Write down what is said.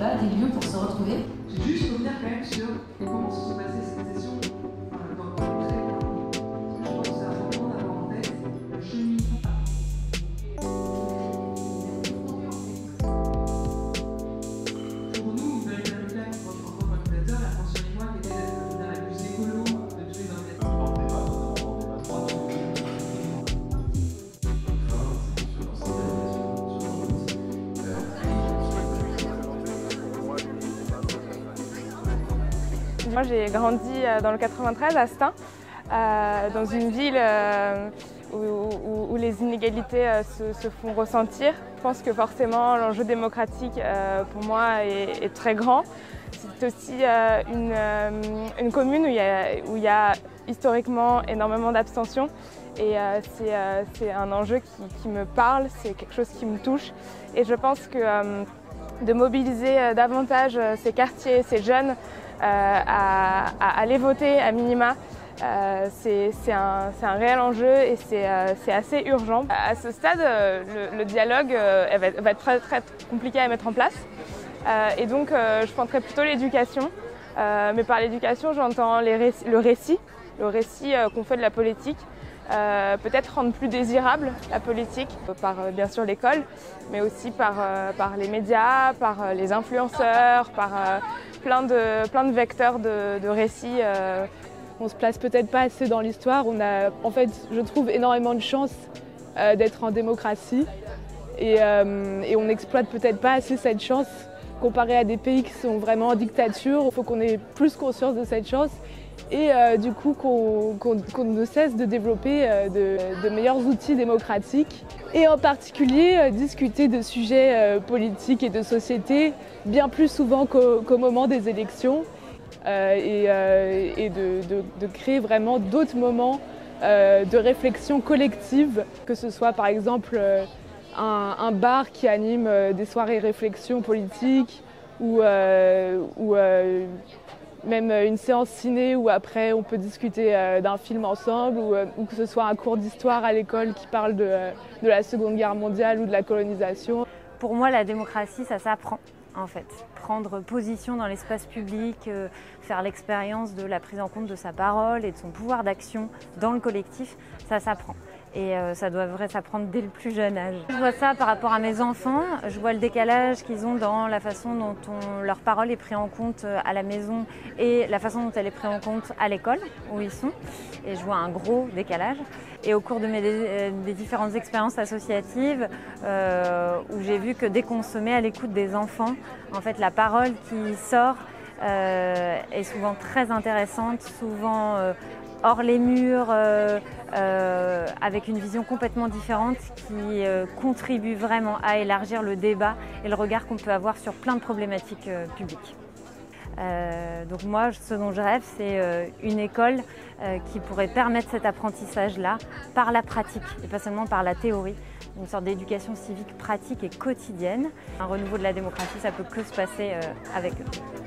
voilà, des lieux pour se retrouver. J'ai juste revenir quand même sur comment se sont passées ces sessions dans le concret. Je pense que c'est important d'avoir en tête le cheminement. Pour nous, une belle réclame pour notre organisateur, la France sur moi qui était la plus écolo de tous les organisateurs. Moi, j'ai grandi dans le 93 à Stein, dans une ville où les inégalités se font ressentir. Je pense que forcément l'enjeu démocratique pour moi est très grand. C'est aussi une commune où il y a historiquement énormément d'abstention et c'est un enjeu qui me parle, c'est quelque chose qui me touche et je pense que de mobiliser davantage ces quartiers, ces jeunes à aller voter à minima, c'est un réel enjeu et c'est assez urgent. À ce stade, le dialogue va être très, très compliqué à mettre en place et donc je pointerai plutôt l'éducation. Mais par l'éducation, j'entends le récit qu'on fait de la politique. Peut-être rendre plus désirable la politique par bien sûr l'école, mais aussi par les médias, par les influenceurs, par plein de vecteurs de récits. On se place peut-être pas assez dans l'histoire. On a, en fait, je trouve énormément de chance d'être en démocratie et on n'exploite peut-être pas assez cette chance comparé à des pays qui sont vraiment en dictature. Il faut qu'on ait plus conscience de cette chance. Et du coup qu'on ne cesse de développer de meilleurs outils démocratiques et en particulier discuter de sujets politiques et de société bien plus souvent qu'au moment des élections et de créer vraiment d'autres moments de réflexion collective, que ce soit par exemple un bar qui anime des soirées réflexion politique ou même une séance ciné où après on peut discuter d'un film ensemble ou que ce soit un cours d'histoire à l'école qui parle de la Seconde Guerre mondiale ou de la colonisation. Pour moi, la démocratie, ça s'apprend en fait. Prendre position dans l'espace public, faire l'expérience de la prise en compte de sa parole et de son pouvoir d'action dans le collectif, ça s'apprend. Et ça devrait s'apprendre dès le plus jeune âge. Je vois ça par rapport à mes enfants, je vois le décalage qu'ils ont dans la façon dont leur parole est prise en compte à la maison et la façon dont elle est prise en compte à l'école où ils sont. Et je vois un gros décalage. Et au cours de des différentes expériences associatives, où j'ai vu que dès qu'on se met à l'écoute des enfants, en fait la parole qui sort est souvent très intéressante, souvent hors les murs, avec une vision complètement différente qui contribue vraiment à élargir le débat et le regard qu'on peut avoir sur plein de problématiques publiques. Donc moi, ce dont je rêve, c'est une école qui pourrait permettre cet apprentissage-là par la pratique et pas seulement par la théorie, une sorte d'éducation civique pratique et quotidienne. Un renouveau de la démocratie, ça peut que se passer avec eux.